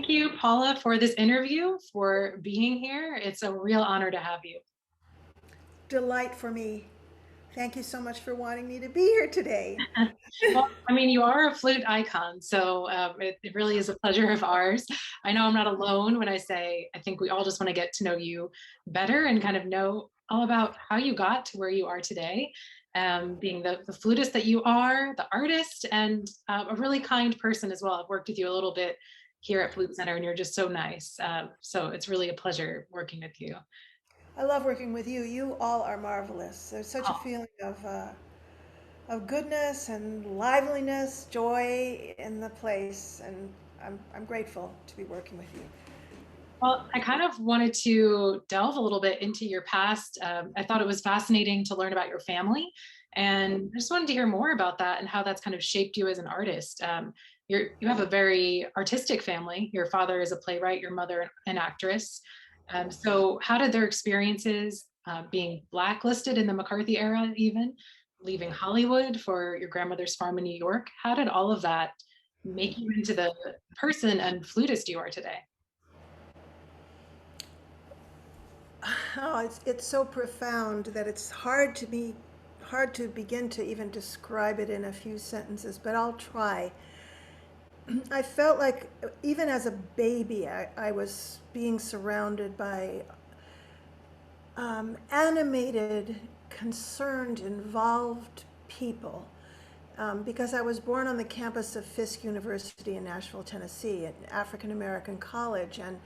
Thank you, Paula, for this interview, for being here. It's a real honor to have you. Delight for me. Thank you so much for wanting me to be here today. Well, I mean, you are a flute icon, so it really is a pleasure of ours. I know I'm not alone when I say I think we all just want to get to know you better and kind of know all about how you got to where you are today, being the flutist that you are, the artist, and a really kind person as well. I've worked with you a little bit here at Flute Center, and you're just so nice. So it's really a pleasure working with you. I love working with you. You all are marvelous. There's such a feeling of goodness and liveliness, joy in the place, and I'm grateful to be working with you. Well, I kind of wanted to delve a little bit into your past. I thought it was fascinating to learn about your family, and I just wanted to hear more about that and how that's kind of shaped you as an artist. You have a very artistic family. Your father is a playwright, your mother an actress. So, how did their experiences being blacklisted in the McCarthy era, even leaving Hollywood for your grandmother's farm in New York? How did all of that make you into the person and flutist you are today? Oh, it's so profound that it's hard to begin to even describe it in a few sentences, but I'll try. I felt like even as a baby, I was being surrounded by animated, concerned, involved people. Because I was born on the campus of Fisk University in Nashville, Tennessee, an African American college. And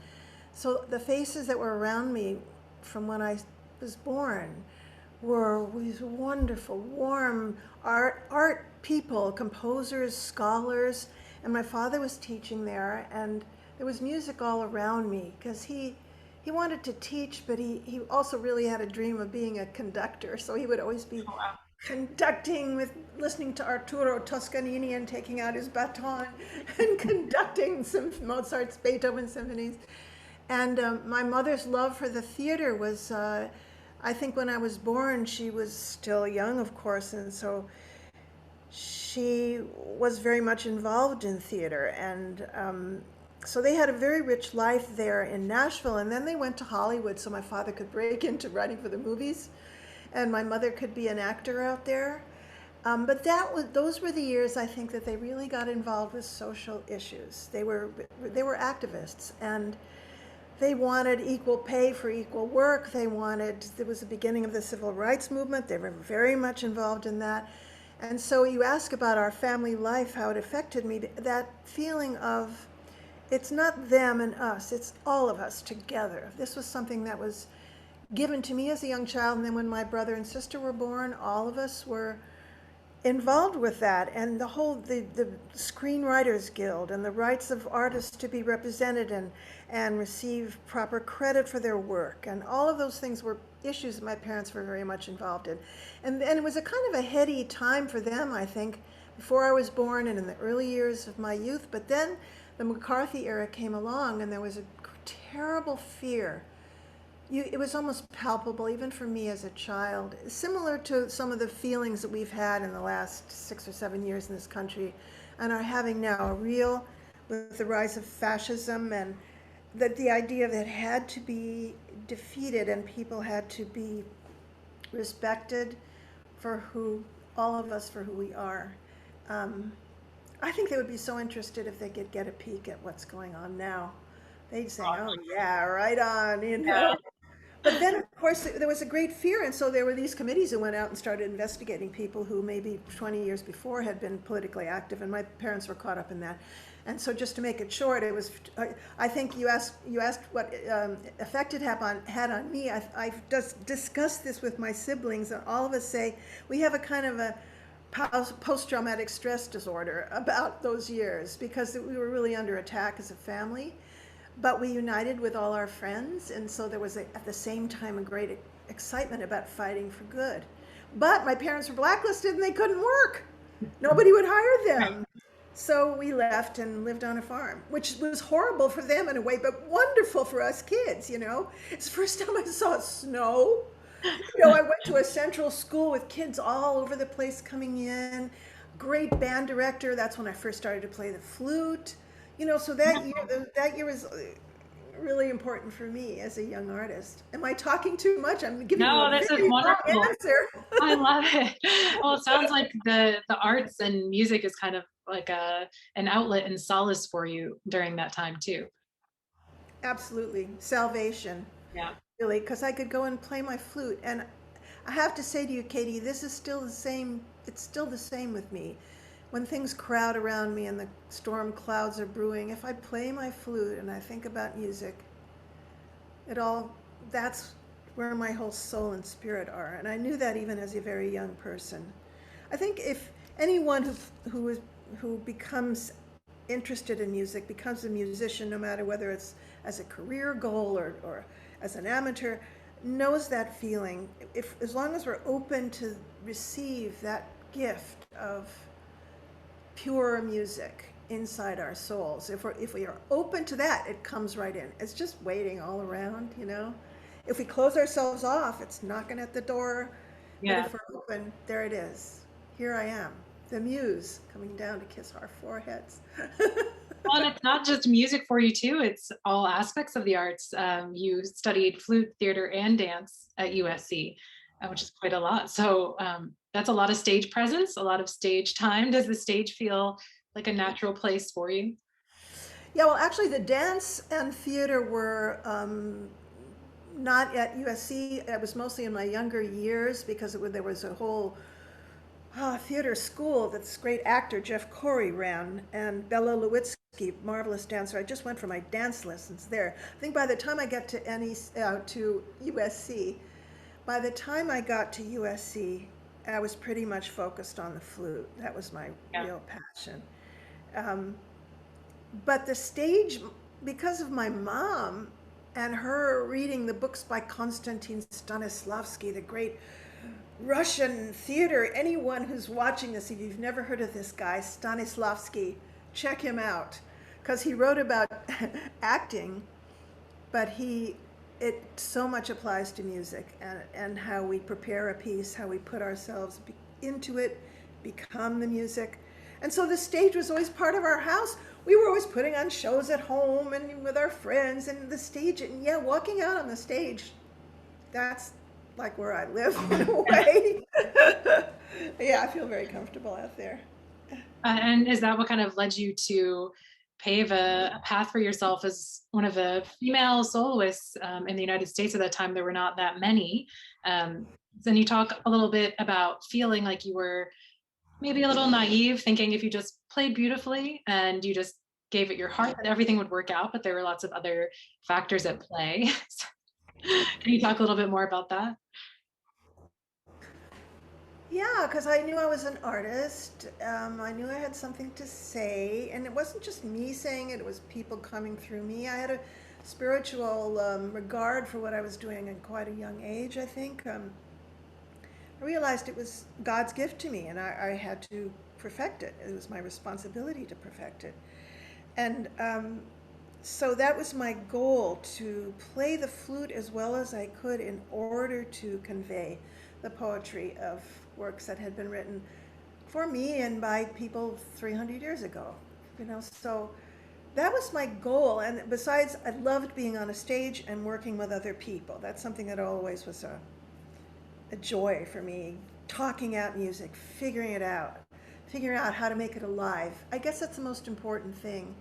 so the faces that were around me from when I was born were these wonderful, warm art people, composers, scholars. And my father was teaching there, and there was music all around me because he wanted to teach, but he also really had a dream of being a conductor. So he would always be conducting with listening to Arturo Toscanini and taking out his baton and conducting some Mozart's Beethoven symphonies. And my mother's love for the theater was, I think when I was born, she was still young, of course, and so she was very much involved in theater. And so they had a very rich life there in Nashville. And then they went to Hollywood so my father could break into writing for the movies and my mother could be an actor out there. But those were the years I think that they really got involved with social issues. They were activists, and they wanted equal pay for equal work. There was the beginning of the civil rights movement. They were very much involved in that. And so you ask about our family life, how it affected me, that feeling of it's not them and us, it's all of us together. This was something that was given to me as a young child, and then when my brother and sister were born, all of us were involved with that, and the Screenwriters Guild and the rights of artists to be represented and receive proper credit for their work, and all of those things were issues that my parents were very much involved in. And it was a kind of a heady time for them, I think, before I was born and in the early years of my youth. But then the McCarthy era came along, and there was a terrible fear. It was almost palpable, even for me as a child, similar to some of the feelings that we've had in the last 6 or 7 years in this country and are having now, with the rise of fascism, and that the idea that it had to be defeated and people had to be respected for all of us for who we are. I think they would be so interested if they could get a peek at what's going on now. They'd say, oh yeah, right on, you know. But then, of course, there was a great fear, and so there were these committees that went out and started investigating people who maybe 20 years before had been politically active, and my parents were caught up in that. And so, just to make it short, it was. I think you asked what effect it had on me. I've just discussed this with my siblings, and all of us say we have a kind of a post-traumatic stress disorder about those years because we were really under attack as a family. But we united with all our friends, and so there was at the same time a great excitement about fighting for good. But my parents were blacklisted and they couldn't work. Nobody would hire them. So we left and lived on a farm, which was horrible for them in a way, but wonderful for us kids, you know. It's the first time I saw snow. I went to a central school with kids all over the place coming in. Great band director. That's when I first started to play the flute. So that year was really important for me as a young artist. Am I talking too much? I'm giving you a No, this is very long wonderful. answer. I love it. Well, it sounds like the arts and music is kind of like an outlet and solace for you during that time too. Absolutely. Salvation, Yeah. really, because I could go and play my flute. And I have to say to you, Caity, this is still the same. It's still the same with me. When things crowd around me and the storm clouds are brewing, if I play my flute and I think about music, it all, that's where my whole soul and spirit are. And I knew that even as a very young person. I think if anyone who becomes interested in music, becomes a musician, no matter whether it's as a career goal or as an amateur, knows that feeling. If as long as we're open to receive that gift of pure music inside our souls, if we are open to that, it comes right in. It's just waiting all around. If we close ourselves off, it's knocking at the door. But Yeah. if we're open, there it is. Here I am, the muse coming down to kiss our foreheads. Well, and it's not just music for you too. It's all aspects of the arts. You studied flute, theater, and dance at USC, which is quite a lot. So that's a lot of stage presence, a lot of stage time. Does the stage feel like a natural place for you? Yeah, well, actually, the dance and theater were not at USC. It was mostly in my younger years because there was a whole theater school that this great actor Jeff Corey ran, and Bella Lewitsky, marvelous dancer. I just went for my dance lessons there. I think by the time I got to to USC, by the time I got to USC, I was pretty much focused on the flute. That was my Yeah. real passion. Um, but the stage, because of my mom and her reading the books by Konstantin Stanislavski, the great Russian theater, anyone who's watching this, if you've never heard of this guy, Stanislavski, check him out. Because he wrote about acting, but it so much applies to music and how we prepare a piece, how we put ourselves into it, become the music. And so the stage was always part of our house. We were always putting on shows at home and with our friends, and the stage, and yeah, walking out on the stage, that's like where I live in a way. Yeah, I feel very comfortable out there. And is that what kind of led you to pave a path for yourself as one of the female soloists in the United States at that time? There were not that many. Then you talk a little bit about feeling like you were maybe a little naive, thinking if you just played beautifully and you just gave it your heart, that everything would work out, but there were lots of other factors at play. Can you talk a little bit more about that? Yeah, because I knew I was an artist. I knew I had something to say, and it wasn't just me saying it, it was people coming through me. I had a spiritual regard for what I was doing at quite a young age, I think. I realized it was God's gift to me, and I had to perfect it. It was my responsibility to perfect it. And so that was my goal, to play the flute as well as I could in order to convey the poetry of works that had been written for me and by people 300 years ago. So that was my goal. And besides, I loved being on a stage and working with other people. That's something that always was a joy for me. Talking out music, figuring out how to make it alive. I guess that's the most important thing.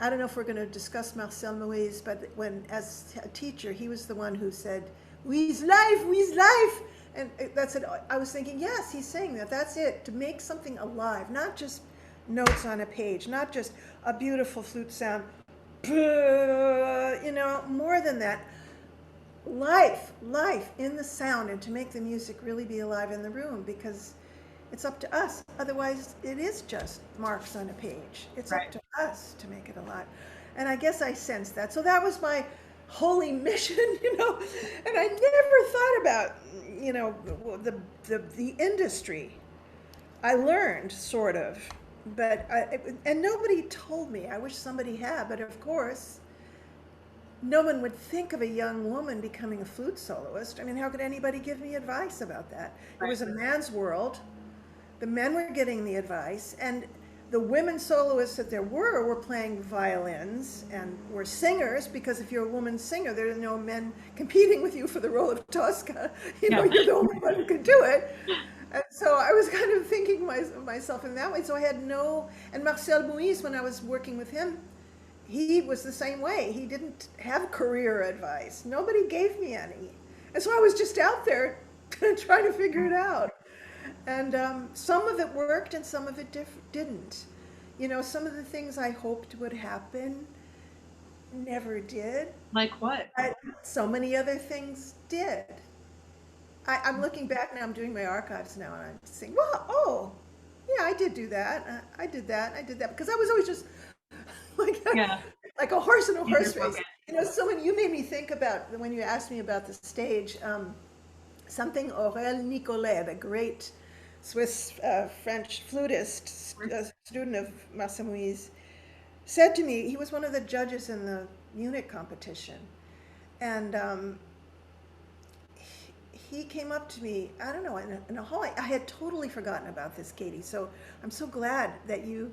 I don't know if we're going to discuss Marcel Moïse, but as a teacher, he was the one who said, "We's life, we's life." And that's it. I was thinking, yes, he's saying that. That's it, to make something alive, not just notes on a page, not just a beautiful flute sound, more than that. Life in the sound, and to make the music really be alive in the room, because it's up to us. Otherwise, it is just marks on a page. It's Right. up to us to make it alive. And I guess I sensed that. So that was my holy mission, and I never thought about, the industry. I learned, sort of, but and nobody told me. I wish somebody had, but of course, no one would think of a young woman becoming a flute soloist. I mean, how could anybody give me advice about that? It Right. was a man's world. The men were getting the advice, and the women soloists that there were playing violins and were singers, because if you're a woman singer, there are no men competing with you for the role of Tosca. You know, Yeah. you're the only one who could do it. And so I was kind of thinking myself in that way. So I had no, and Marcel Moïse, when I was working with him, he was the same way. He didn't have career advice. Nobody gave me any. And so I was just out there trying to figure it out. And some of it worked and some of it didn't. You know, some of the things I hoped would happen never did. Like what? But so many other things did. I'm looking back now, I'm doing my archives now, and I'm saying, well, oh, yeah, I did do that. I did that. I did that. Because I was always just like, Yeah. like a horse in a In your horse race. pocket. You know, so when you made me think about, when you asked me about the stage, something Aurèle Nicolet, the great Swiss French flutist, student of Marcel Moïse, said to me, he was one of the judges in the Munich competition. And he came up to me, I don't know, in a hall. I had totally forgotten about this, Caity. So I'm so glad that you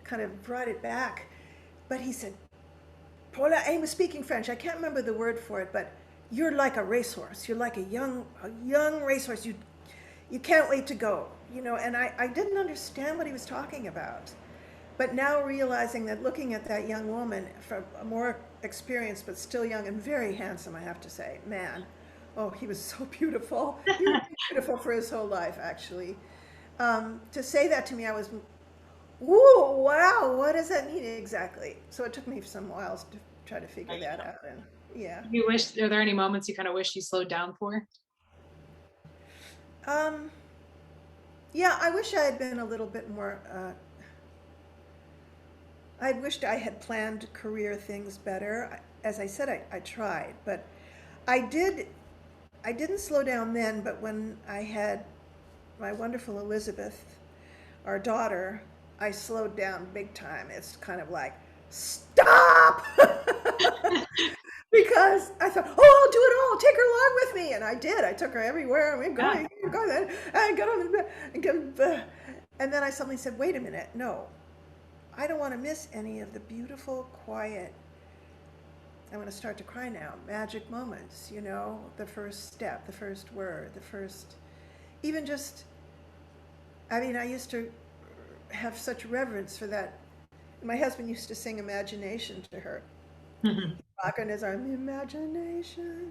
kind of brought it back. But he said, Paula, he was speaking French. I can't remember the word for it, but you're like a racehorse. You're like a young racehorse. You can't wait to go, you know. And I didn't understand what he was talking about. But now realizing that, looking at that young woman, from a more experienced but still young and very handsome, I have to say, man, oh, he was so beautiful. He was beautiful for his whole life, actually. To say that to me, I was, whoa, wow, what does that mean exactly? So it took me some whiles to try to figure that out. And yeah. You wish, are there any moments you kind of wish you slowed down for? Um, yeah, I wish I had been a little bit more, I wished I had planned career things better. As I said, I tried, but I didn't slow down then, but when I had my wonderful Elizabeth, our daughter, I slowed down big time. It's kind of like, stop! Because I thought, oh, I'll do it all. Take her along with me. And I did. I took her everywhere. We're going, we're going. And I got on the bed. And then I suddenly said, wait a minute. No, I don't want to miss any of the beautiful, quiet, I'm going to start to cry now, magic moments, you know, the first step, the first word, the first, even just, I mean, I used to have such reverence for that. My husband used to sing Imagination to her. Mhm. Rocking his arm, imagination,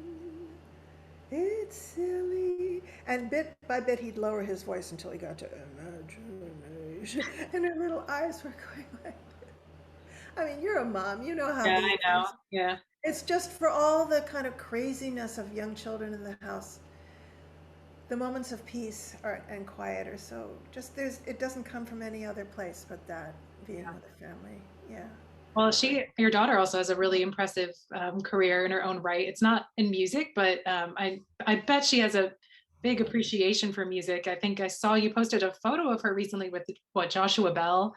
it's silly. And bit by bit, he'd lower his voice until he got to imagination. And her little eyes were going like, I mean, you're a mom, you know how Yeah, these I know. things. Yeah. It's just for all the kind of craziness of young children in the house. The moments of peace and quiet are so just it doesn't come from any other place but that, being with a family. Yeah. Well, your daughter also has a really impressive career in her own right. It's not in music, but I bet she has a big appreciation for music. I think I saw you posted a photo of her recently with Joshua Bell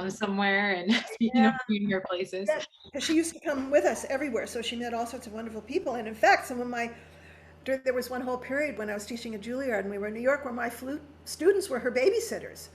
somewhere. And speaking of Yeah. junior places, Yeah. Because she used to come with us everywhere, so she met all sorts of wonderful people. And in fact, there was one whole period when I was teaching at Juilliard and we were in New York where my flute students were her babysitters.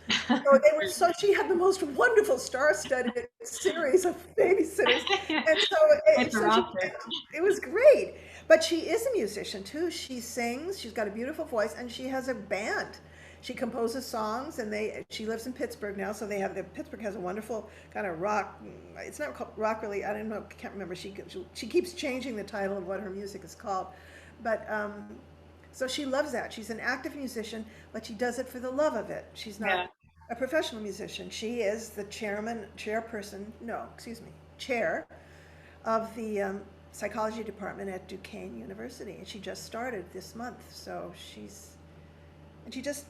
So she had the most wonderful star-studded series of babysitters. And so, it's a roster. it was great. But she is a musician too. She sings, she's got a beautiful voice, and she has a band. She composes songs, and she lives in Pittsburgh now, so Pittsburgh has a wonderful kind of rock, it's not called rock really, I don't know, can't remember. She keeps changing the title of what her music is called. But so she loves that. She's an active musician, but she does it for the love of it. She's Yeah. not a professional musician. She is the chair of the psychology department at Duquesne University, and she just started this month. So she just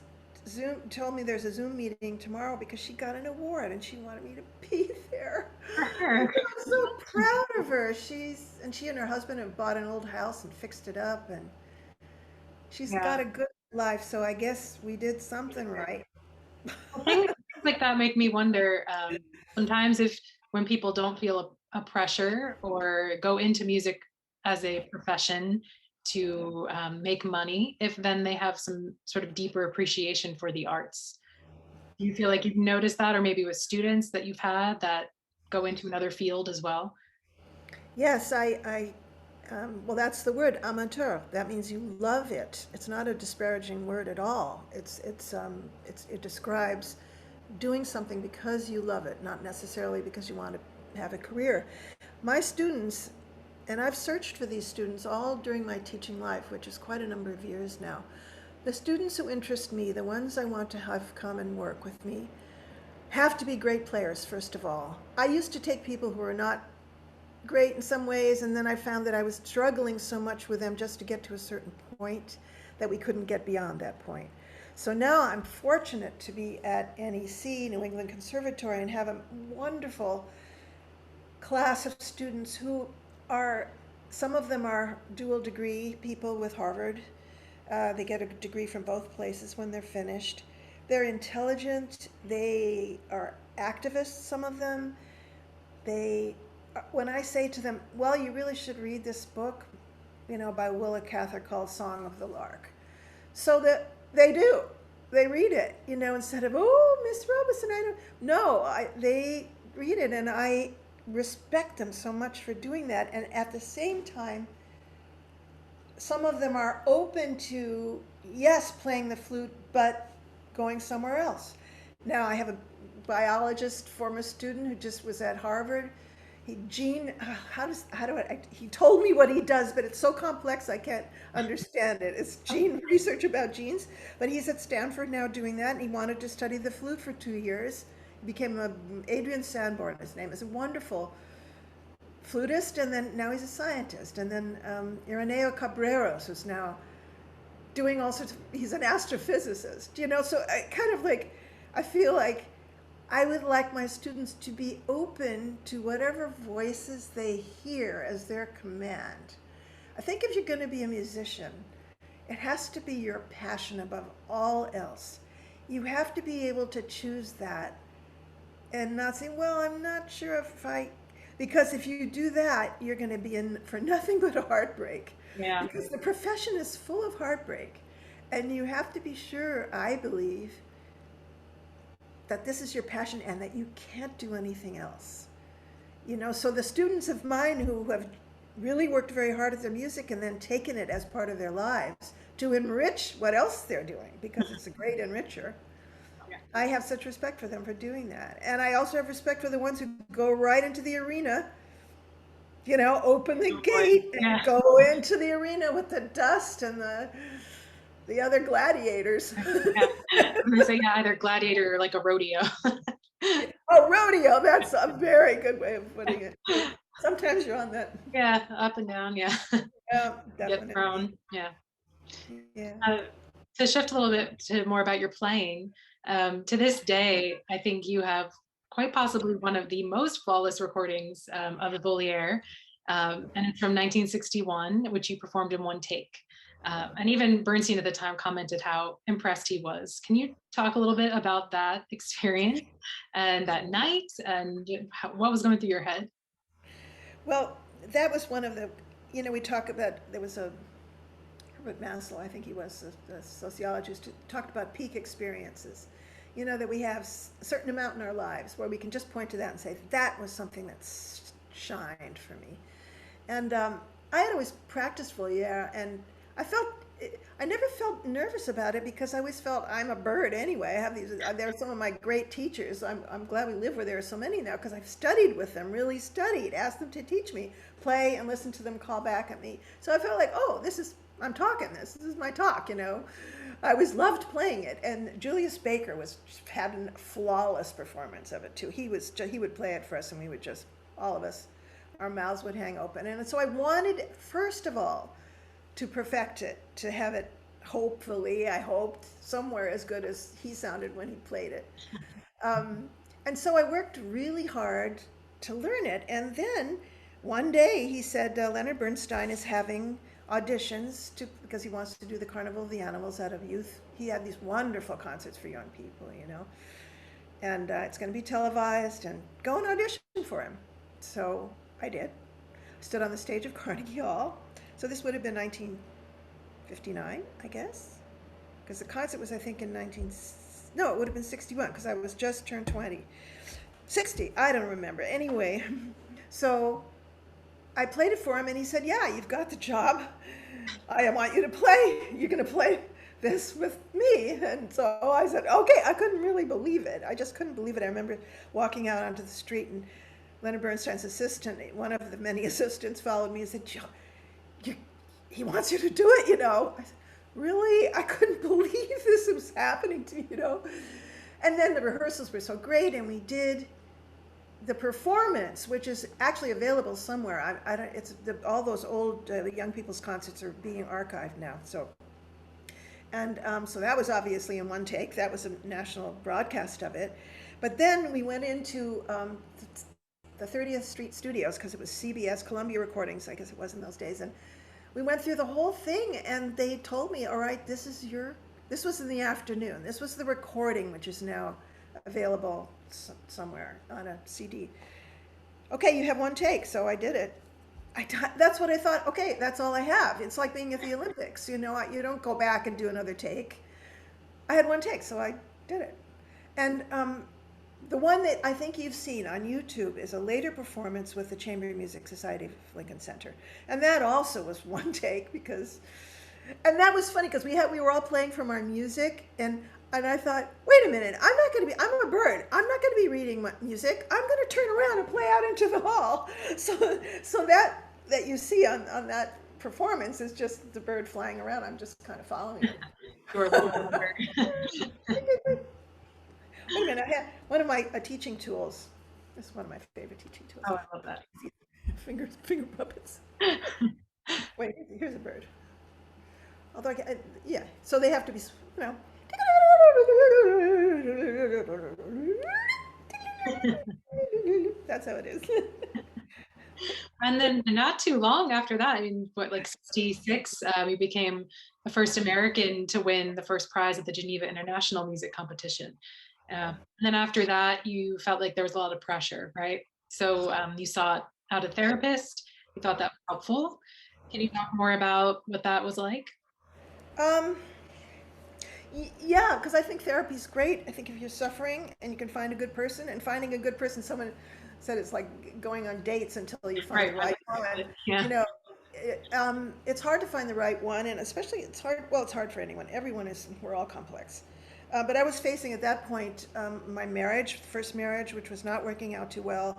told me there's a Zoom meeting tomorrow because she got an award and she wanted me to be there. Sure. I'm so proud of her. She and her husband have bought an old house and fixed it up, and she's Yeah. got a good life. So I guess we did something right. Things like that make me wonder sometimes if when people don't feel a pressure or go into music as a profession to make money, if then they have some sort of deeper appreciation for the arts. Do you feel like you've noticed that, or maybe with students that you've had that go into another field as well? Yes, well, that's the word, amateur. That means you love it. It's not a disparaging word at all. It describes doing something because you love it, not necessarily because you want to have a career. My students, and I've searched for these students all during my teaching life, which is quite a number of years now. The students who interest me, the ones I want to have come and work with me, have to be great players, first of all. I used to take people who are not great in some ways, and then I found that I was struggling so much with them just to get to a certain point that we couldn't get beyond that point. So now I'm fortunate to be at NEC, New England Conservatory, and have a wonderful class of students who are, some of them are dual degree people with Harvard. They get a degree from both places when they're finished. They're intelligent. They are activists, some of them. When I say to them, well, you really should read this book, by Willa Cather called Song of the Lark. So that they do. They read it, instead of, oh, Miss Robison, they read it, and I respect them so much for doing that. And at the same time, some of them are open to, yes, playing the flute, but going somewhere else. Now, I have a biologist, former student, who just was at Harvard. He told me what he does, but it's so complex I can't understand it. It's gene research about genes, but he's at Stanford now doing that, and he wanted to study the flute for 2 years. He became Adrian Sanborn, his name is a wonderful flutist, and then now he's a scientist. And then Ireneo Cabreros, who's now doing all sorts of, he's an astrophysicist, so I feel like I would like my students to be open to whatever voices they hear as their command. I think if you're going to be a musician, it has to be your passion above all else. You have to be able to choose that and not say, well, I'm not sure because if you do that, you're going to be in for nothing but a heartbreak. Yeah. Because the profession is full of heartbreak. And you have to be sure, I believe, that this is your passion and that you can't do anything else. So the students of mine who have really worked very hard at their music and then taken it as part of their lives to enrich what else they're doing, because it's a great enricher, I have such respect for them for doing that. And I also have respect for the ones who go right into the arena, open the gate and go into the arena with the dust and the other gladiators. I'm gonna say either gladiator or like a rodeo. Oh, rodeo, that's a very good way of putting it. Sometimes you're on that. Yeah, up and down, yeah. Yeah, definitely. Get thrown, yeah. Yeah. To shift a little bit to more about your playing, to this day, I think you have quite possibly one of the most flawless recordings of the Voliere, and it's from 1961, which you performed in one take. And even Bernstein at the time commented how impressed he was. Can you talk a little bit about that experience and that night and what was going through your head? Well, that was one of the, we talk about, there was a, Herbert Maslow, I think he was a sociologist, who talked about peak experiences. That we have a certain amount in our lives where we can just point to that and say, that was something that shined for me. And I had always practiced Voliere, and I never felt nervous about it because I always felt I'm a bird anyway. I have these, they're some of my great teachers. I'm glad we live where there are so many now because I've studied with them, really studied, asked them to teach me, play and listen to them call back at me. So I felt like, oh, I'm talking this is my talk, I always loved playing it. And Julius Baker had a flawless performance of it too. He would play it for us and we would just, all of us, our mouths would hang open. And so I wanted, first of all, to perfect it, to have it, hopefully, I hoped, somewhere as good as he sounded when he played it. And so I worked really hard to learn it. And then one day he said, Leonard Bernstein is having auditions because he wants to do the Carnival of the Animals out of youth. He had these wonderful concerts for young people, and it's going to be televised, and go and audition for him. So I did. Stood on the stage of Carnegie Hall. So this would have been 1959, I guess, because the concert was, I think, in no, it would have been 61 because I was just turned 20. 60, I don't remember. Anyway, so I played it for him and he said, yeah, you've got the job. I want you to play. You're going to play this with me. And so I said, okay. I couldn't really believe it. I just couldn't believe it. I remember walking out onto the street and Leonard Bernstein's assistant, one of the many assistants, followed me and said, Jill, he wants you to do it, you know. I said, really? I couldn't believe this was happening to me, you know. And then the rehearsals were so great, and we did the performance, which is actually available somewhere. I don't. It's all those old young people's concerts are being archived now. So, and so that was obviously in one take. That was a national broadcast of it. But then we went into the 30th Street Studios because it was CBS Columbia Recordings, I guess it was in those days, and we went through the whole thing, and they told me, all right, this was in the afternoon. This was the recording, which is now available somewhere on a CD. Okay, you have one take, so I did it. That's what I thought, okay, that's all I have. It's like being at the Olympics, you know, you don't go back and do another take. I had one take, so I did it. And the one that I think you've seen on YouTube is a later performance with the Chamber Music Society of Lincoln Center. And that also was one take and that was funny because we were all playing from our music, and I thought, wait a minute, I'm a bird. I'm not going to be reading my music. I'm going to turn around and play out into the hall. So that you see on that performance is just the bird flying around. I'm just kind of following it. Wait a minute, I have one of my teaching tools. This is one of my favorite teaching tools. Oh, I love that. Finger puppets. Wait, here's a bird. Although, yeah, so they have to be, you know. That's how it is. And then not too long after that, I mean, what, like 66, you became the first American to win the first prize at the Geneva International Music Competition. And then after that, you felt like there was a lot of pressure, right? So you sought out a therapist. You thought that was helpful. Can you talk more about what that was like? Yeah, because I think therapy is great. I think if you're suffering and you can find a good person, and finding a good person, someone said it's like going on dates until you find the right one. Yeah. You know, it's hard to find the right one, and especially it's hard. Well, it's hard for anyone. We're all complex. But I was facing at that point my first marriage, which was not working out too well.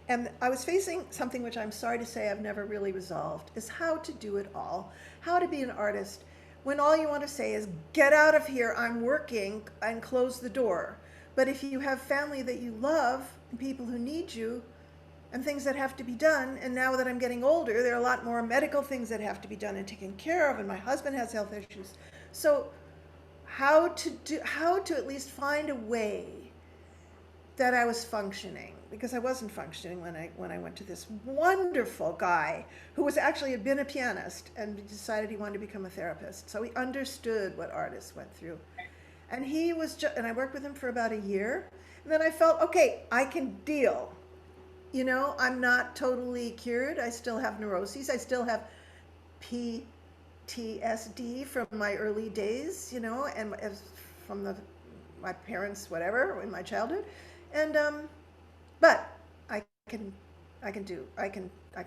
And I was facing something which I'm sorry to say I've never really resolved, is how to do it all, how to be an artist when all you want to say is, get out of here, I'm working, and close the door. But if you have family that you love and people who need you and things that have to be done, and now that I'm getting older, there are a lot more medical things that have to be done and taken care of, and my husband has health issues. So how to at least find a way that I was functioning, because I wasn't functioning when I went to this wonderful guy who had been a pianist and decided he wanted to become a therapist. So he understood what artists went through. And and I worked with him for about a year. And then I felt, okay, I can deal. You know, I'm not totally cured. I still have neuroses. I still have PTSD from my early days, you know, and from my parents, whatever, in my childhood. And but I can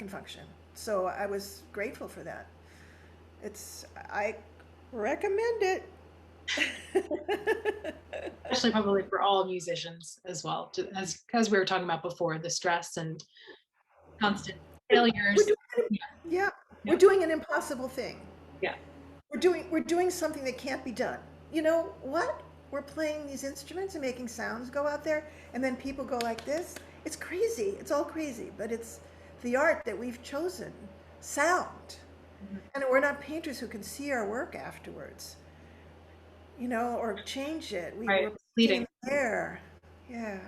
function. So I was grateful for that. I recommend it. Especially probably for all musicians as well, as we were talking about before, the stress and constant failures. We're doing an impossible thing. Yeah. We're doing something that can't be done. You know what? We're playing these instruments and making sounds go out there, and then people go like this. It's crazy. It's all crazy, but it's the art that we've chosen, sound. Mm-hmm. And we're not painters who can see our work afterwards, you know, or change it. We're fleeting there. Yeah,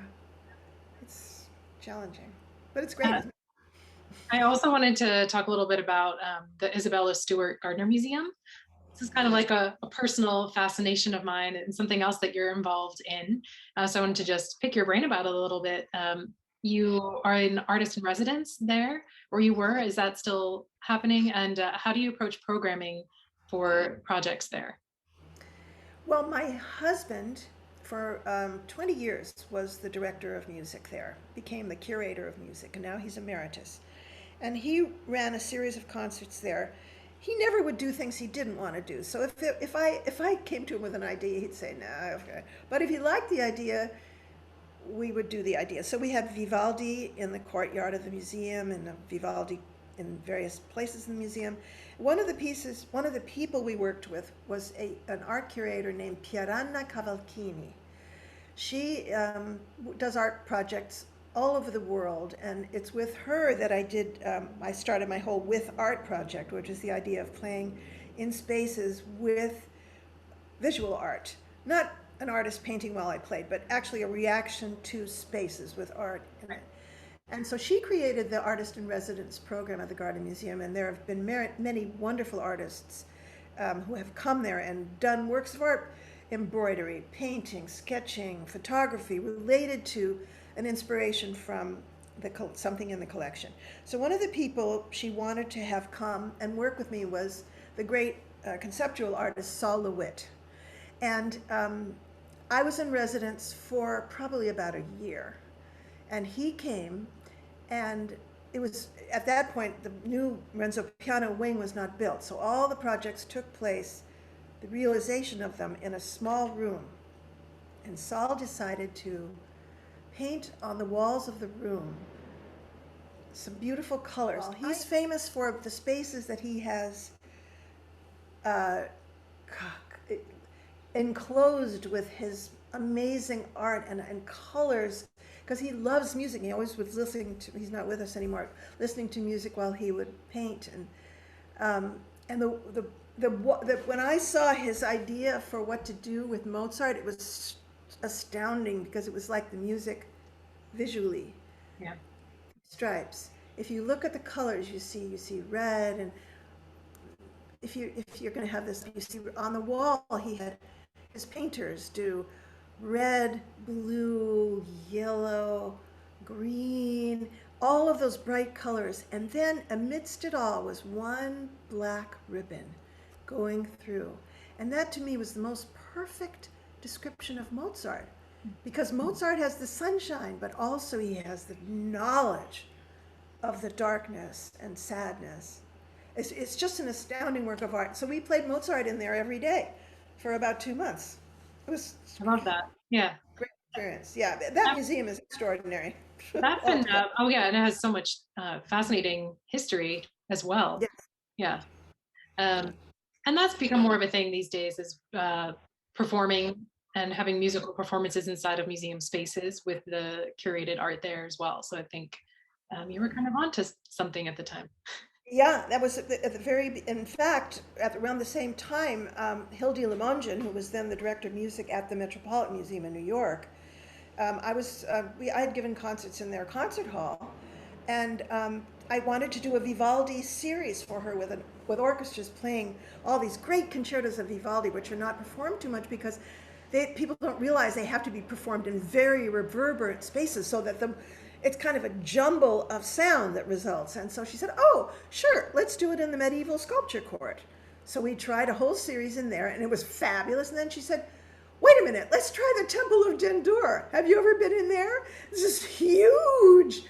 it's challenging, but it's great. I also wanted to talk a little bit about the Isabella Stewart Gardner Museum. This is kind of like a personal fascination of mine and something else that you're involved in. So I wanted to just pick your brain about it a little bit. You are an artist in residence there, or you were. Is that still happening? And how do you approach programming for projects there? Well, my husband for 20 years was the director of music there, became the curator of music, and now he's emeritus. And he ran a series of concerts there. He never would do things he didn't want to do. So if I came to him with an idea, he'd say, "No." Okay. But if he liked the idea, we would do the idea. So we had Vivaldi in the courtyard of the museum, and Vivaldi in various places in the museum. One of the people we worked with was an art curator named Pierrot Cavalchini. She does art projects all over the world, and it's with her that I started my whole With Art project, which is the idea of playing in spaces with visual art. Not an artist painting while I played, but actually a reaction to spaces with art in it. And so she created the Artist in Residence program at the Gardner Museum, and there have been many wonderful artists who have come there and done works of art, embroidery, painting, sketching, photography, related to an inspiration from something in the collection. So one of the people she wanted to have come and work with me was the great conceptual artist Stewart. And I was in residence for probably about a year. And he came, and it was, at that point, the new Renzo Piano wing was not built. So all the projects took place, the realization of them, in a small room. And Saul decided to paint on the walls of the room some beautiful colors. He's famous for the spaces that he has enclosed with his amazing art and colors, because he loves music. He always was listening to, he's not with us anymore, listening to music while he would paint. And when I saw his idea for what to do with Mozart, it was astounding, because it was like the music visually. Yeah. Stripes. If you look at the colors, you see red, and if you're going to have this, you see on the wall, he had his painters do red, blue, yellow, green, all of those bright colors. And then amidst it all was one black ribbon going through. And that to me was the most perfect description of Mozart, because Mozart has the sunshine, but also he has the knowledge of the darkness and sadness. It's just an astounding work of art. So we played Mozart in there every day for about 2 months. It was I love that. Yeah. great experience. Yeah, that museum is extraordinary. That's been, oh yeah, and it has so much fascinating history as well. Yes. Yeah. And that's become more of a thing these days, is performing and having musical performances inside of museum spaces with the curated art there as well. So I think you were kind of onto something at the time. Yeah, that was at the very, in fact, around the same time, Hildy Limongen, who was then the director of music at the Metropolitan Museum in New York, I had given concerts in their concert hall, and I wanted to do a Vivaldi series for her with orchestras playing all these great concertos of Vivaldi, which are not performed too much because people don't realize they have to be performed in very reverberant spaces, so that it's kind of a jumble of sound that results. And so she said, "Oh, sure, let's do it in the Medieval Sculpture Court." So we tried a whole series in there, and it was fabulous. And then she said, "Wait a minute, let's try the Temple of Dendur. Have you ever been in there? This is huge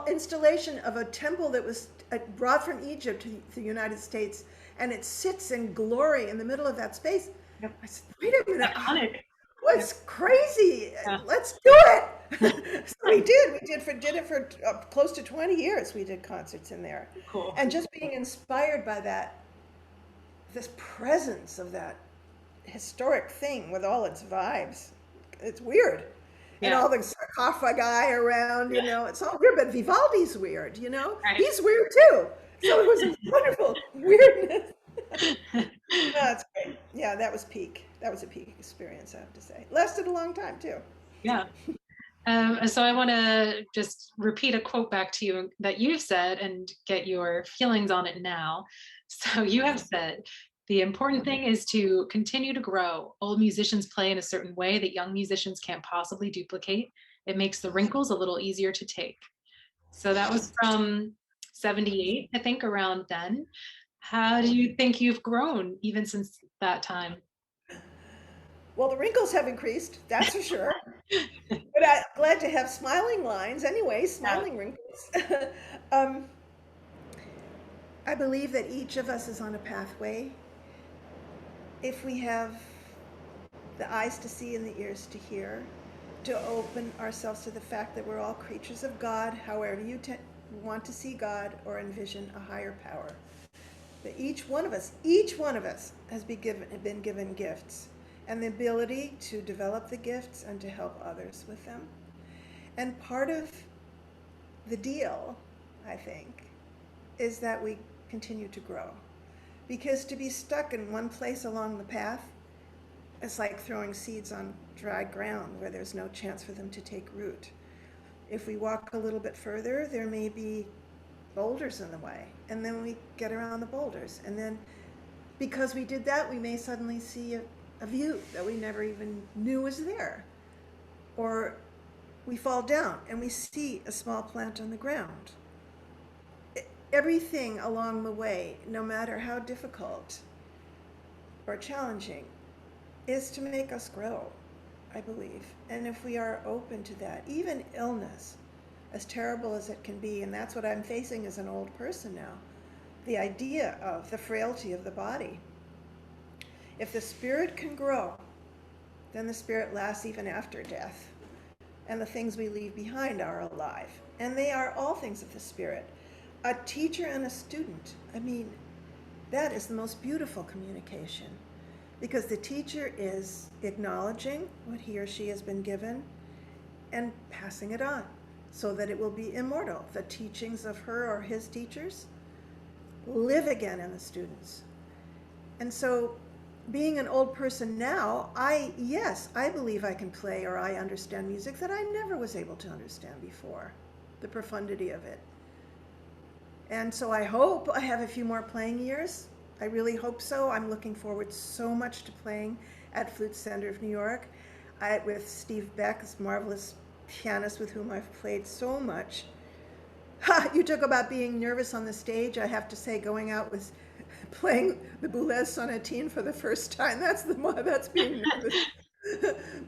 installation of a temple that was brought from Egypt to the United States, and it sits in glory in the middle of that space." Yep. I said, "Wait a minute, Iconic. what's crazy? Yeah. Let's do it." So we did it for close to 20 years. We did concerts in there. Cool. And just being inspired by this presence of that historic thing with all its vibes. It's weird. Yeah. And all the sarcophagi around, you know, it's all weird, but Vivaldi's weird, you know? Right. He's weird too. So it was a wonderful weirdness. That's great. Yeah, that was peak. That was a peak experience, I have to say. Lasted a long time too. Yeah. So I want to just repeat a quote back to you that you've said and get your feelings on it now. So you have said, "The important thing is to continue to grow. Old musicians play in a certain way that young musicians can't possibly duplicate. It makes the wrinkles a little easier to take." So that was from 78, I think, around then. How do you think you've grown even since that time? Well, the wrinkles have increased, that's for sure. But I'm glad to have smiling lines anyway, Yeah. smiling wrinkles. um, I believe that each of us is on a pathway. If we have the eyes to see and the ears to hear, to open ourselves to the fact that we're all creatures of God, however you want to see God or envision a higher power. That each one of us has been given gifts and the ability to develop the gifts and to help others with them. And part of the deal, I think, is that we continue to grow. Because to be stuck in one place along the path, it's like throwing seeds on dry ground where there's no chance for them to take root. If we walk a little bit further, there may be boulders in the way, and then we get around the boulders. And then because we did that, we may suddenly see a view that we never even knew was there. Or we fall down and we see a small plant on the ground. Everything along the way, no matter how difficult or challenging, is to make us grow, I believe. And if we are open to that, even illness, as terrible as it can be, and that's what I'm facing as an old person now, the idea of the frailty of the body. If the spirit can grow, then the spirit lasts even after death. And the things we leave behind are alive. And they are all things of the spirit. A teacher and a student, I mean, that is the most beautiful communication. Because the teacher is acknowledging what he or she has been given and passing it on so that it will be immortal. The teachings of her or his teachers live again in the students. And so being an old person now, yes, I believe I can play or I understand music that I never was able to understand before, the profundity of it. And so I hope I have a few more playing years. I really hope so. I'm looking forward so much to playing at Flute Center of New York with Steve Beck, this marvelous pianist with whom I've played so much. Ha! You talk about being nervous on the stage. I have to say, going out with playing the Boulez Sonatine for the first time, that's being nervous.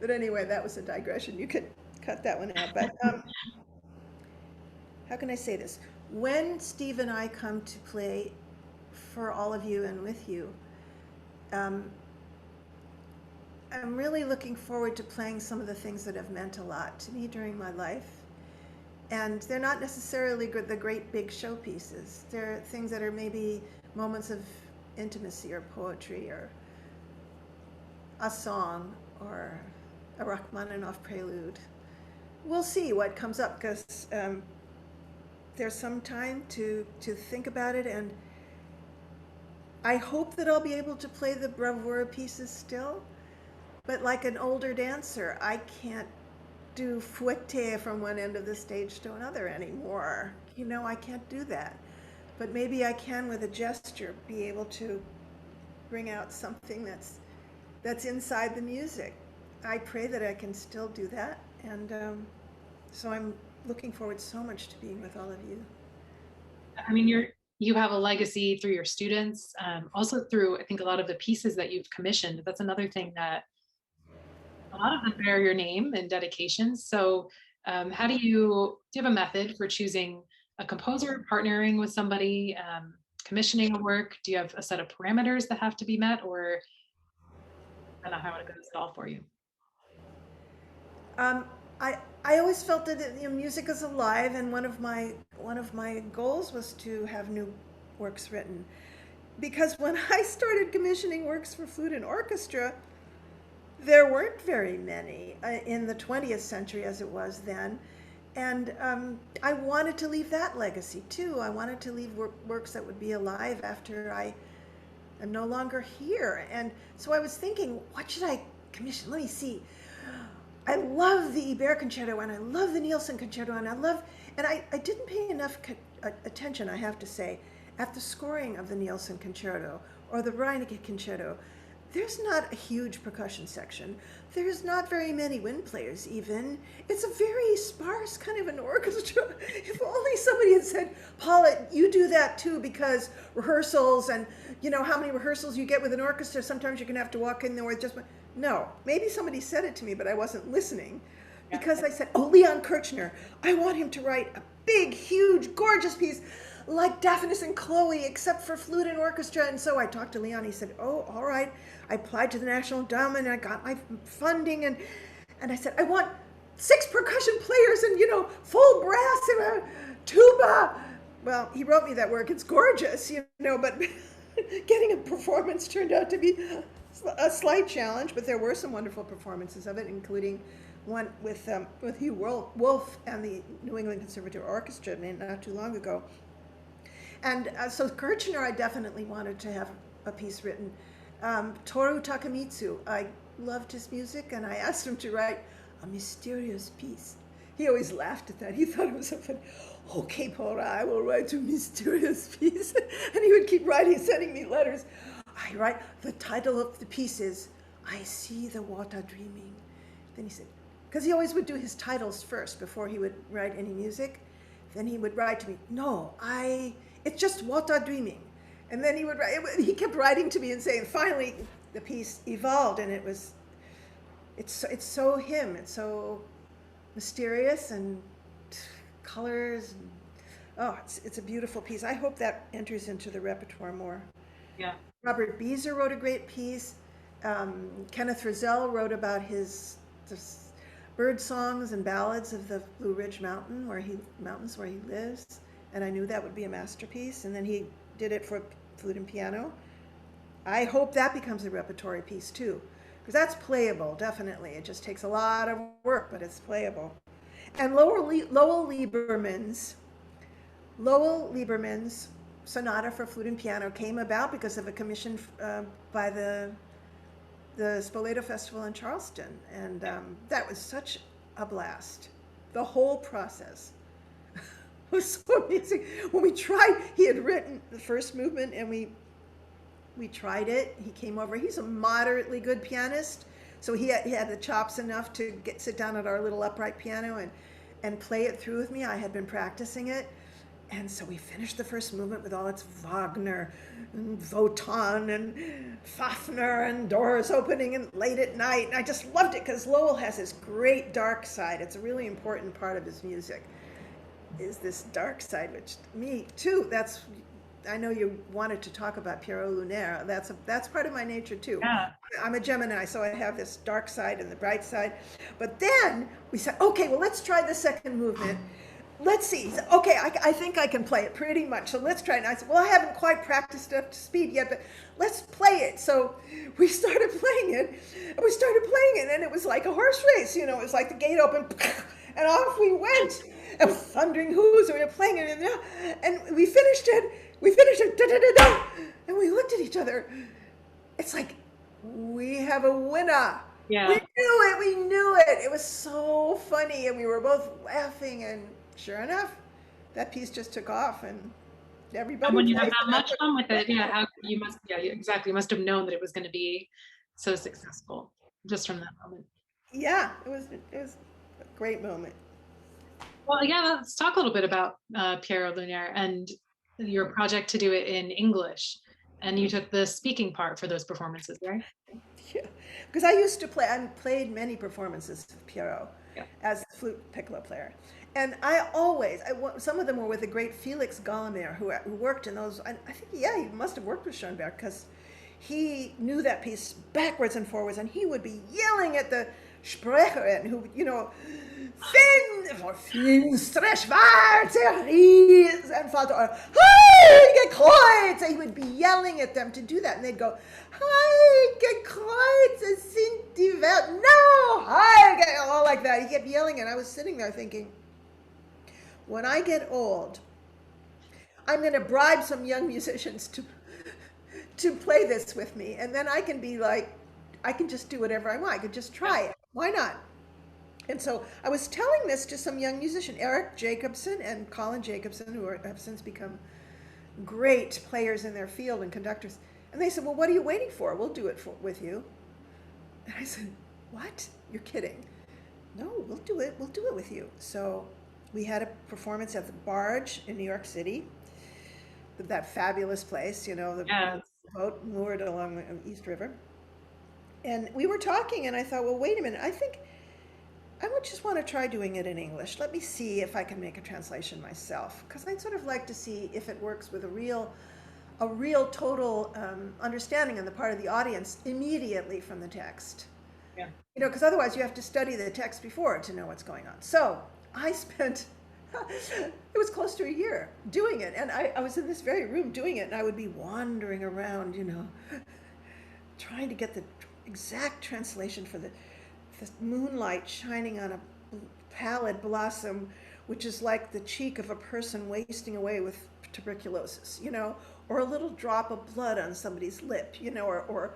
But anyway, that was a digression. You could cut that one out. But how can I say this? When Steve and I come to play for all of you and with you, I'm really looking forward to playing some of the things that have meant a lot to me during my life. And they're not necessarily the great big showpieces. They're things that are maybe moments of intimacy or poetry or a song or a Rachmaninoff prelude. We'll see what comes up because there's some time to think about it, and I hope that I'll be able to play the bravura pieces still, but like an older dancer, I can't do fouette from one end of the stage to another anymore. You know, I can't do that. But maybe I can, with a gesture, be able to bring out something that's inside the music. I pray that I can still do that, and so I'm looking forward so much to being with all of you. I mean, you have a legacy through your students, also through, I think, a lot of the pieces that you've commissioned. That's another thing that a lot of them bear your name and dedications. So how do you have a method for choosing a composer, partnering with somebody, commissioning a work? Do you have a set of parameters that have to be met, or I don't know how it goes at all for you? I always felt that music is alive, and one of my goals was to have new works written. Because when I started commissioning works for flute and orchestra, there weren't very many in the 20th century as it was then. And I wanted to leave that legacy too. I wanted to leave works that would be alive after I am no longer here. And so I was thinking, what should I commission? Let me see. I love the Ibert Concerto, and I love the Nielsen Concerto, and I didn't pay enough attention, I have to say, at the scoring of the Nielsen Concerto or the Reinecke Concerto. There's not a huge percussion section. There's not very many wind players even. It's a very sparse kind of an orchestra. If only somebody had said, Paula, you do that too, because rehearsals, and you know how many rehearsals you get with an orchestra, sometimes you're gonna have to walk in there with just one. No, maybe somebody said it to me, but I wasn't listening Yeah. because I said, "Oh, Leon Kirchner, I want him to write a big, huge, gorgeous piece like Daphnis and Chloe, except for flute and orchestra." And so I talked to Leon. He said, "Oh, all right." I applied to the National Endowment and I got my funding, and I said, "I want 6 percussion players and full brass and a tuba." Well, he wrote me that work. It's gorgeous, but getting a performance turned out to be a slight challenge. But there were some wonderful performances of it, including one with Hugh Wolf and the New England Conservatory Orchestra not too long ago. And so Kirchner, I definitely wanted to have a piece written. Toru Takemitsu, I loved his music, and I asked him to write a mysterious piece. He always laughed at that. He thought it was so funny. "Okay, Paula, I will write a mysterious piece." And he would keep writing, sending me letters. I write, the title of the piece is "I See the Water Dreaming." Then he said, because he always would do his titles first before he would write any music. Then he would write to me, "No, it's just water dreaming." And then he would write, he kept writing to me and saying, finally the piece evolved, and it's so him. It's so mysterious and colors. And, oh, it's a beautiful piece. I hope that enters into the repertoire more. Yeah. Robert Beezer wrote a great piece. Kenneth Roselle wrote about his bird songs and ballads of the Blue Ridge mountains where he lives, and I knew that would be a masterpiece. And then he did it for flute and piano. I hope that becomes a repertory piece too, because that's playable, definitely. It just takes a lot of work, but it's playable. And Lowell Lieberman's sonata for flute and piano came about because of a commission by the Spoleto Festival in Charleston, and that was such a blast. The whole process was so amazing. When we tried, he had written the first movement, and we tried it. He came over. He's a moderately good pianist, so he had the chops enough to sit down at our little upright piano and play it through with me. I had been practicing it. And so we finished the first movement with all its Wagner and Wotan and Fafner and doors opening and late at night. And I just loved it because Lowell has this great dark side. It's a really important part of his music, is this dark side, which me too, I know you wanted to talk about Pierrot Lunar. That's part of my nature too. Yeah. I'm a Gemini, so I have this dark side and the bright side. But then we said, okay, well, let's try the second movement. Let's see. He said, okay, I think I can play it pretty much, so let's try it. And I said, well, I haven't quite practiced up to speed yet, but let's play it. So we started playing it, and it was like a horse race, it was like the gate opened, and off we went, and thundering hooves, and we were playing it, and we finished it, da-da-da-da, and we looked at each other. It's like, we have a winner. Yeah. We knew it. It was so funny, and we were both laughing, and sure enough, that piece just took off, and everybody. And when you have that much fun with it, you must have known that it was going to be so successful just from that moment. Yeah, it was a great moment. Well, yeah, let's talk a little bit about Pierrot Lunar and your project to do it in English. And you took the speaking part for those performances, right? Yeah, because I played many performances of Pierrot as the flute piccolo player. And some of them were with the great Felix Gallmer, who worked in those. I think, he must have worked with Schoenberg, because he knew that piece backwards and forwards, and he would be yelling at the Sprecherin, who, finstre schwarze Riesen or Heilige Kreuz. He would be yelling at them to do that, and they'd go, Heilige Kreuz sind die Welt. No, Heilige, all like that. He kept yelling, and I was sitting there thinking, when I get old, I'm going to bribe some young musicians to play this with me, and then I can be like, I can just do whatever I want. I could just try it. Why not? And so I was telling this to some young musician, Eric Jacobson and Colin Jacobson, who have since become great players in their field and conductors. And they said, well, what are you waiting for? We'll do it with you. And I said, what? You're kidding. No, we'll do it. We'll do it with you. So we had a performance at the Barge in New York City, that fabulous place, the boat moored along the East River. And we were talking, and I thought, well, wait a minute. I think I would just want to try doing it in English. Let me see if I can make a translation myself, because I'd sort of like to see if it works with a real total understanding on the part of the audience immediately from the text. Yeah. You know, because otherwise you have to study the text before to know what's going on. So I spent, it was close to a year doing it. And I was in this very room doing it, and I would be wandering around, you know, trying to get the exact translation for the moonlight shining on a pallid blossom, which is like the cheek of a person wasting away with tuberculosis, you know, or a little drop of blood on somebody's lip, you know, or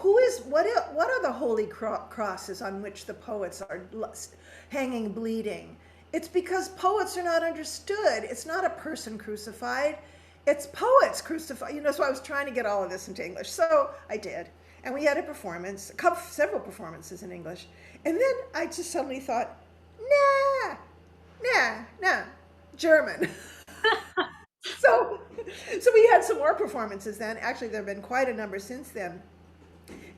what are the holy crosses on which the poets are hanging bleeding? It's because poets are not understood. It's not a person crucified. It's poets crucified. You know, so I was trying to get all of this into English. So I did. And we had a performance, several performances in English. And then I just suddenly thought, nah, German. so, so we had some more performances then. Actually, there have been quite a number since then.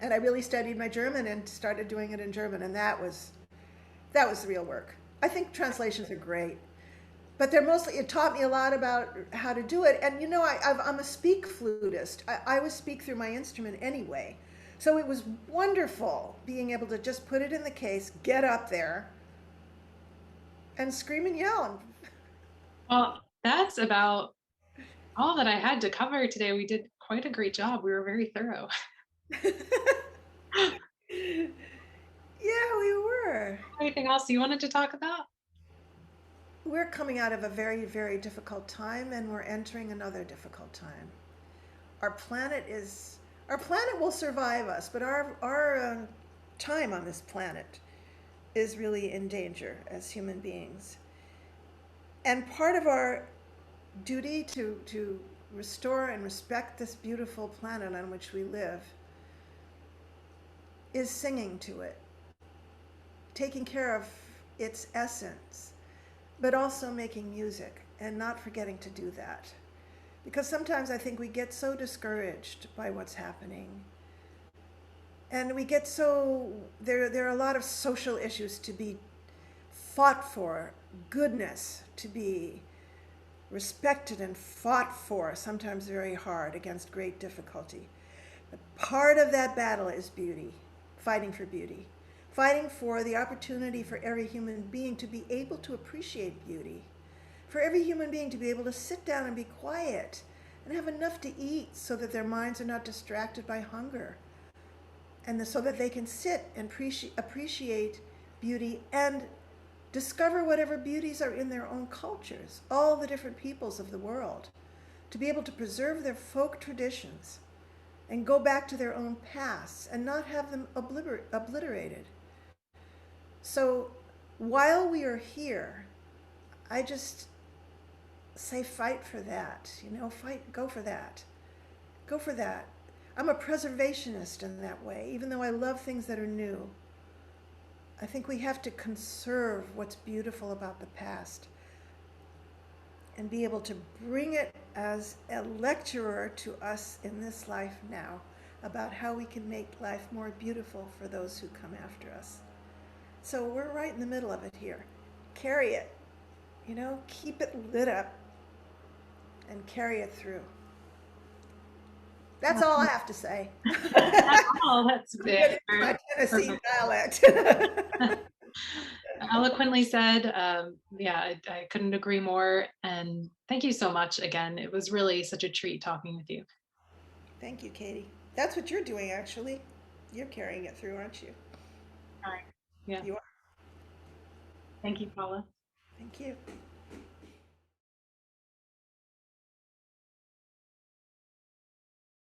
And I really studied my German and started doing it in German, and that was the real work. I think translations are great, but they're mostly, it taught me a lot about how to do it. And you know, I'm a speak flutist. I always speak through my instrument anyway. So it was wonderful being able to just put it in the case, get up there, and scream and yell. Well, that's about all that I had to cover today. We did quite a great job. We were very thorough. Yeah, we were. Anything else you wanted to talk about? We're coming out of a very, very difficult time, and we're entering another difficult time. Our planet is, our planet will survive us, but our time on this planet is really in danger as human beings. And part of our duty to restore and respect this beautiful planet on which we live is singing to it, taking care of its essence, but also making music and not forgetting to do that. Because sometimes I think we get so discouraged by what's happening. And we get so, there are a lot of social issues to be fought for, goodness to be respected and fought for, sometimes very hard, against great difficulty. But part of that battle is beauty, fighting for beauty, fighting for the opportunity for every human being to be able to appreciate beauty, for every human being to be able to sit down and be quiet and have enough to eat so that their minds are not distracted by hunger, and so that they can sit and appreciate beauty and discover whatever beauties are in their own cultures, all the different peoples of the world, to be able to preserve their folk traditions and go back to their own pasts and not have them obliterated. So while we are here, I just say fight for that, you know, fight, go for that. Go for that. I'm a preservationist in that way, even though I love things that are new. I think we have to conserve what's beautiful about the past and be able to bring it as a lecturer to us in this life now about how we can make life more beautiful for those who come after us. So we're right in the middle of it here. Carry it, you know, keep it lit up and carry it through. That's all I have to say. Oh, that's it. My Tennessee dialect. Eloquently said. Yeah, I couldn't agree more. And thank you so much again. It was really such a treat talking with you. Thank you, Caity. That's what you're doing, actually. You're carrying it through, aren't you? All right. Yeah. You are. Thank you, Paula. Thank you.